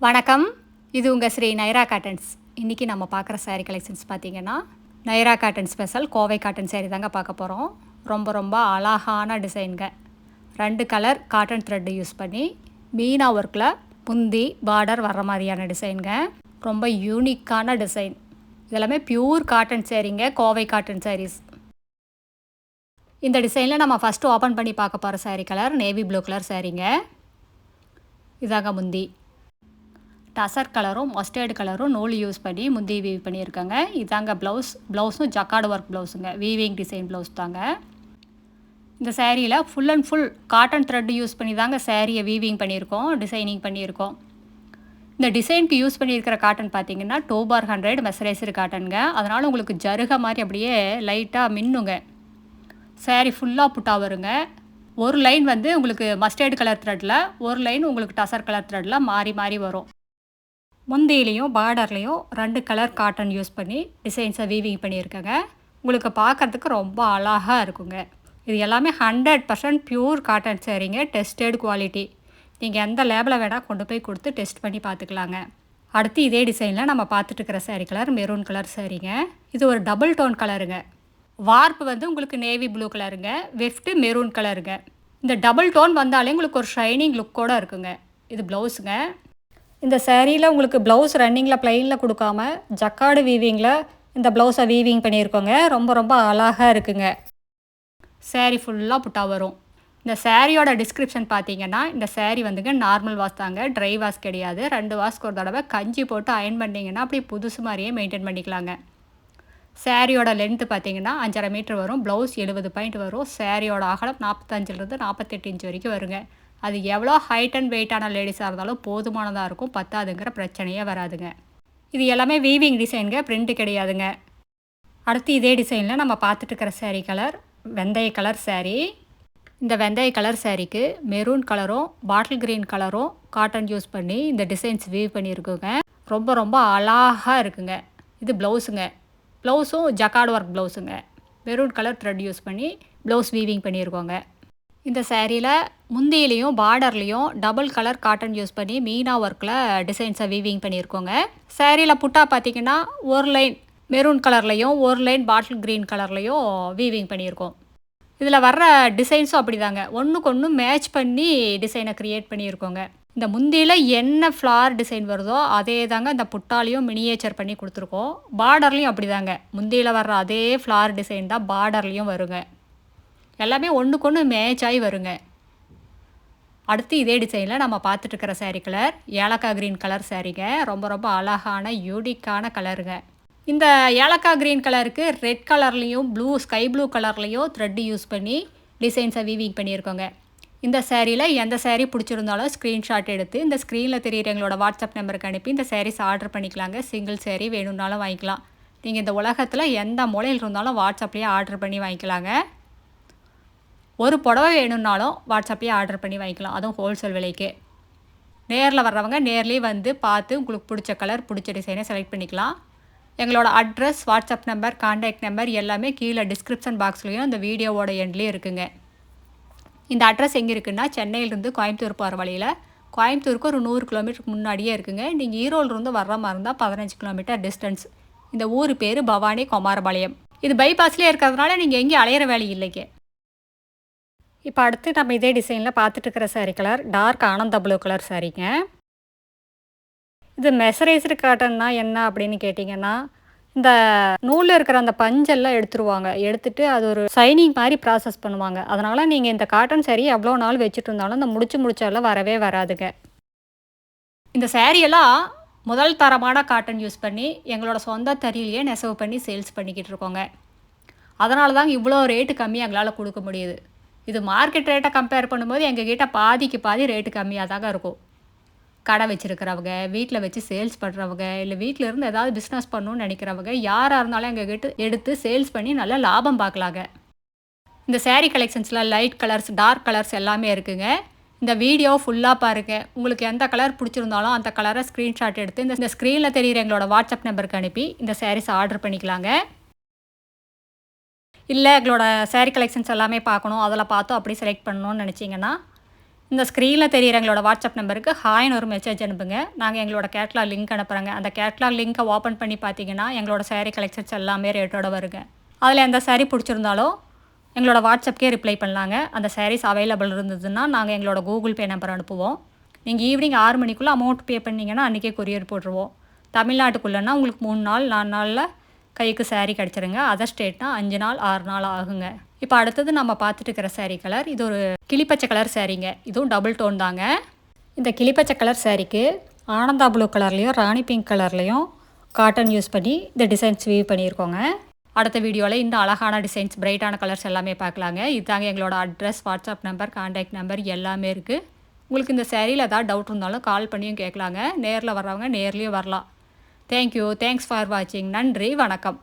வணக்கம். இது உங்கள் ஸ்ரீ நைரா காட்டன்ஸ். இன்றைக்கி நம்ம பார்க்குற சாரீ கலெக்ஷன்ஸ் பார்த்திங்கன்னா Naira cotton special Kovai cotton sari தாங்க பார்க்க போகிறோம். ரொம்ப அழகான டிசைனுங்க. 2 கலர் காட்டன் த்ரெட்டு யூஸ் பண்ணி மீனா ஒர்க்கில் முந்தி பார்டர் வர்ற மாதிரியான டிசைனுங்க. ரொம்ப யூனிக்கான டிசைன். இதெல்லாமே பியூர் காட்டன் சாரீங்க, கோவை காட்டன் சாரீஸ். இந்த டிசைனில் நம்ம ஃபஸ்ட்டு ஓப்பன் பண்ணி பார்க்க போகிற saree colour navy blue colour சாரீங்க. இதாங்க முந்தி. டசர் கலரும் மஸ்டர்டு கலரும் நூல் யூஸ் பண்ணி முந்தி வீவ் பண்ணியிருக்காங்க. இதாங்க ப்ளவுஸும் ஜக்கார்டு ஒர்க் ப்ளவுஸுங்க. வீவிங் டிசைன் ப்ளவுஸ் தாங்க. இந்த சேரீயில் full and full cotton thread use பண்ணி தாங்க சேரீயை வீவிங் பண்ணியிருக்கோம், டிசைனிங் பண்ணியிருக்கோம். இந்த டிசைனுக்கு யூஸ் பண்ணியிருக்கிற காட்டன் பார்த்தீங்கன்னா 2/100 மெசரைஸ்டு காட்டனுங்க. அதனால் உங்களுக்கு ஜருக மாதிரி அப்படியே லைட்டாக மின்னுங்க. சேரீ ஃபுல்லாக புட்டா வருங்க. ஒரு லைன் வந்து உங்களுக்கு மஸ்டர்டு கலர் த்ரெட்டில், ஒரு லைன் உங்களுக்கு டசர் கலர் த்ரெட்டில் மாறி வரும். முந்தியிலையும் பார்டர்லேயும் 2 கலர் காட்டன் யூஸ் பண்ணி டிசைன்ஸை வீவிங் பண்ணியிருக்கேங்க. உங்களுக்கு பார்க்குறதுக்கு ரொம்ப அழகாக இருக்குங்க. இது எல்லாமே 100% பியூர் காட்டன் சாரீங்க. Tested quality. நீங்கள் எந்த லேபில் வேணால் கொண்டு போய் கொடுத்து டெஸ்ட் பண்ணி பார்த்துக்கலாங்க. அடுத்து இதே டிசைனில் நம்ம பார்த்துட்டு இருக்கிற சாரீ கலர் மெரூன் கலர் சாரீங்க. இது ஒரு டபுள் டோன் கலருங்க. வார்ப்பு வந்து உங்களுக்கு நேவி ப்ளூ கலருங்க, வெஃப்ட்டு மெரூன் கலருங்க. இந்த டபுள் டோன் வந்தாலே உங்களுக்கு ஒரு ஷைனிங் லுக்கோடு இருக்குங்க. இது ப்ளவுஸுங்க. இந்த சேரீயில் உங்களுக்கு ப்ளவுஸ் ரன்னிங்கில் ப்ளைனில் கொடுக்காம ஜக்கார்டு வீவிங்கில் இந்த ப்ளவுஸை வீவிங் பண்ணியிருக்கோங்க. ரொம்ப அழகாக இருக்குங்க. சேரீ ஃபுல்லாக புட்டா வரும். இந்த சேரீயோட டிஸ்கிரிப்ஷன் பார்த்தீங்கன்னா, இந்த சேரீ வந்துங்க நார்மல் வாஷ் தாங்க, ட்ரை வாஷ் கிடையாது. 2 வாஷ்க்கு ஒரு தடவை கஞ்சி போட்டு அயன் பண்ணிங்கன்னா அப்படியே புதுசு மாதிரியே மெயின்டைன் பண்ணிக்கலாங்க. சேரீயோட லென்த்து பார்த்தீங்கன்னா 5.5 மீட்டர் வரும். ப்ளவுஸ் 70 பாயிண்ட் வரும். சேரீயோட அகலம் 45லேருந்து 48 இன்ச் வரைக்கும் வருங்க. அது எவ்வளோ ஹைட் அண்ட் வெயிட்டான லேடிஸாக இருந்தாலும் போதுமானதாக இருக்கும், பத்தாதுங்கிற பிரச்சனையே வராதுங்க. இது எல்லாமே வீவிங் டிசைனுங்க, பிரிண்ட்டு கிடையாதுங்க. அடுத்து இதே டிசைனில் நம்ம பார்த்துட்டு இருக்கிற சேரீ கலர் வெந்தய கலர் சேரீ. இந்த வெந்தய கலர் சேரீக்கு மெரூன் கலரும் பாட்டில் க்ரீன் கலரும் காட்டன் யூஸ் பண்ணி இந்த டிசைன்ஸ் வீவ் பண்ணியிருக்குங்க. ரொம்ப அழகாக இருக்குங்க. இது ப்ளவுஸுங்க. ப்ளவுஸும் ஜக்கார்டு ஒர்க் ப்ளவுஸுங்க. மெரூன் கலர் த்ரெட் யூஸ் பண்ணி ப்ளவுஸ் வீவிங் பண்ணியிருக்கோங்க. இந்த சேரீயில் முந்தியிலையும் பார்டர்லேயும் டபுள் கலர் காட்டன் யூஸ் பண்ணி மீனா ஒர்க்கில் டிசைன்ஸை வீவிங் பண்ணியிருக்கோங்க. சேரீயில் புட்டா பார்த்திங்கன்னா ஒரு லைன் மெரூன் கலர்லேயும் ஒரு லைன் பாட்டில் க்ரீன் கலர்லேயும் வீவிங் பண்ணியிருக்கோம். இதில் வர்ற டிசைன்ஸும் அப்படி தாங்க, ஒன்றுக்கு ஒன்று மேட்ச் பண்ணி டிசைனை க்ரியேட் பண்ணியிருக்கோங்க. இந்த முந்தியில் என்ன ஃப்ளார் டிசைன் வருதோ அதே தாங்க இந்த புட்டாலையும் மினியேச்சர் பண்ணி கொடுத்துருக்கோம். பார்டர்லேயும் அப்படி தாங்க, முந்தியில் வர்ற அதே ஃப்ளார் டிசைன் தான் பார்டர்லேயும் வருங்க. எல்லாமே ஒன்றுக்கு ஒன்று மேட்ச் ஆகி வருங்க. அடுத்து இதே டிசைனில் நம்ம பார்த்துட்டு இருக்கிற சாரீ கலர் ஏலக்காய் க்ரீன் கலர் சாரீங்க. ரொம்ப அழகான யூனிக்கான கலருங்க. இந்த ஏலக்காய் க்ரீன் கலருக்கு ரெட் கலர்லேயும் ஸ்கை ப்ளூ கலர்லேயும் த்ரெட்டு யூஸ் பண்ணி டிசைன்ஸை வீவிங் பண்ணியிருக்கோங்க. இந்த சேரீயில் எந்த சேரீ பிடிச்சிருந்தாலும் ஸ்க்ரீன்ஷாட் எடுத்து இந்த ஸ்க்ரீனில் தெரியுற எங்களோட வாட்ஸ்அப் நம்பருக்கு அனுப்பி இந்த சாரீஸ் ஆர்டர் பண்ணிக்கலாங்க. சிங்கிள் சேரீ வேணும்னாலும் வாங்கிக்கலாம். நீங்கள் இந்த உலகத்தில் எந்த மூலையில் இருந்தாலும் வாட்ஸ்அப்லேயே ஆர்டர் பண்ணி வாங்கிக்கலாங்க. ஒரு புடவை வேணும்னாலும் வாட்ஸ்அப்லேயே ஆர்டர் பண்ணி வாங்கிக்கலாம், அதுவும் ஹோல்சேல் விலைக்கு. நேரில் வர்றவங்க நேர்லேயே வந்து பார்த்து உங்களுக்கு பிடிச்ச கலர் பிடிச்ச டிசைனை செலக்ட் பண்ணிக்கலாம். எங்களோட address, WhatsApp number, contact number எல்லாமே கீழே டிஸ்கிரிப்ஷன் பாக்ஸ்லேயும் இந்த வீடியோவோட எண்ட்லேயும் இருக்குங்க. இந்த அட்ரஸ் எங்கே இருக்குன்னா, சென்னையிலேருந்து கோயம்புத்தூர் போகிற வழியில், கோயம்புத்தூருக்கு ஒரு 100 கிலோமீட்டருக்கு முன்னாடியே இருக்குங்க. நீங்கள் ஈரோடுலேருந்து வர்ற மாதிரி இருந்தால் 15 கிலோமீட்டர் டிஸ்டன்ஸ். இந்த ஊர் பேர் பவானி குமாரபாளையம். இது பைபாஸ்லேயே இருக்கிறதுனால நீங்கள் எங்கேயும் அலையிற வேலை இல்லைங்க. இப்போ அடுத்து நம்ம இதே டிசைனில் பார்த்துட்டு இருக்கிற சாரீ கலர் டார்க் ஆனந்த ப்ளூ கலர் சாரீங்க. இது மெசரைஸ்டு காட்டன்னா என்ன அப்படின்னு கேட்டிங்கன்னா, இந்த நூலில் இருக்கிற அந்த பஞ்செல்லாம் எடுத்துருவாங்க. எடுத்துட்டு அது ஒரு ஷைனிங் மாதிரி ப்ராசஸ் பண்ணுவாங்க. அதனால் நீங்கள் இந்த காட்டன் சாரீ எவ்வளோ நாள் வச்சுட்டு இருந்தாலும் இந்த முடிச்செல்லாம் வரவே வராதுங்க. இந்த சாரியெல்லாம் முதல் தரமான காட்டன் யூஸ் பண்ணி எங்களோட சொந்த தறியிலேயே நெசவு பண்ணி சேல்ஸ் பண்ணிக்கிட்டு இருக்கோங்க. அதனால தாங்க இவ்வளோ ரேட்டு கம்மியாக எங்களால் கொடுக்க முடியுது. இது மார்க்கெட் ரேட்டை கம்பேர் பண்ணும்போது எங்ககிட்ட பாதிக்கு பாதி ரேட்டு கம்மியாக தாங்க இருக்கும். கடை வச்சுருக்கிறவங்க, வீட்டில் வச்சு சேல்ஸ் பண்ணுறவங்க, இல்லை வீட்டில் இருந்து ஏதாவது பிஸ்னஸ் பண்ணணும்னு நினைக்கிறவங்க யாராக இருந்தாலும் எங்ககிட்ட எடுத்து சேல்ஸ் பண்ணி நல்லா லாபம் பார்க்கலாங்க. இந்த சேரீ கலெக்ஷன்ஸில் லைட் கலர்ஸ், டார்க் கலர்ஸ் எல்லாமே இருக்குங்க. இந்த வீடியோ ஃபுல்லாக பாருங்கள். உங்களுக்கு எந்த கலர் பிடிச்சிருந்தாலும் அந்த கலரை ஸ்க்ரீன்ஷாட் எடுத்து இந்த ஸ்க்ரீனில் தெரிகிற எங்களோட வாட்ஸ்அப் நம்பருக்கு அனுப்பி இந்த சாரீஸ் ஆர்டர் பண்ணிக்கலாங்க. இல்லை எங்களோட சாரீ கலெக்ஷன்ஸ் எல்லாமே பார்க்கணும், அதில் பார்த்தோம் அப்படி செலக்ட் பண்ணணும்னு நினச்சிங்கன்னா இந்த ஸ்க்ரீனில் தெரியிற எங்களோட வாட்ஸ்அப் நம்பருக்கு ஹாய்னு ஒரு மெசேஜ் அனுப்புங்க. நாங்கள் எங்களோட கேட்லாக் லிங்க் அனுப்புகிறோங்க. அந்த கேட்லாக் லிங்க்கை ஓப்பன் பண்ணி பார்த்தீங்கன்னா எங்களோட saree கலெக்ஷன்ஸ் எல்லாமே ரேட்டோட வருங்க. அதில் எந்த saree பிடிச்சிருந்தாலோ எங்களோட வாட்ஸ்அப்கே ரிப்ளை பண்ணலாங்க. அந்த sarees அவைலபிள் இருந்ததுன்னா நாங்கள் எங்களோட கூகுள் பே நம்பர் அனுப்புவோம். நீங்கள் ஈவினிங் 6 மணிக்குள்ளே அமௌண்ட் பே பண்ணிங்கன்னா அன்றைக்கே கொரியர் போட்டுருவோம். தமிழ்நாட்டுக்குள்ளேன்னா உங்களுக்கு 3 நாள் 4 நாளில் கைக்கு saree கிடச்சிருங்க. அதர் ஸ்டேட்னா 5 நாள் 6 நாள் ஆகுங்க. இப்போ அடுத்தது நம்ம பார்த்துட்டு இருக்கிற saree கலர் இது ஒரு கிளிப்பச்சை கலர் சாரீங்க. இதுவும் டபுள் டோன் தாங்க. இந்த கிளிப்பச்சை கலர் சாரீக்கு ஆனந்தா ப்ளூ கலர்லேயும் ராணி பிங்க் கலர்லேயும் காட்டன் யூஸ் பண்ணி இந்த டிசைன்ஸ் வீவ் பண்ணியிருக்கோங்க. அடுத்த வீடியோவில் இந்த அழகான டிசைன்ஸ் பிரைட்டான கலர்ஸ் எல்லாமே பார்க்கலாங்க. இதுதாங்க எங்களோட address, WhatsApp number, contact number எல்லாமே இருக்குது. உங்களுக்கு இந்த சாரியில் ஏதாவது டவுட் இருந்தாலும் கால் பண்ணியும் கேட்கலாங்க. நேரில் வர்றவங்க நேர்லேயும் வரலாம். தேங்க்யூ. தேங்க்ஸ் ஃபார் வாட்சிங். நன்றி, வணக்கம்.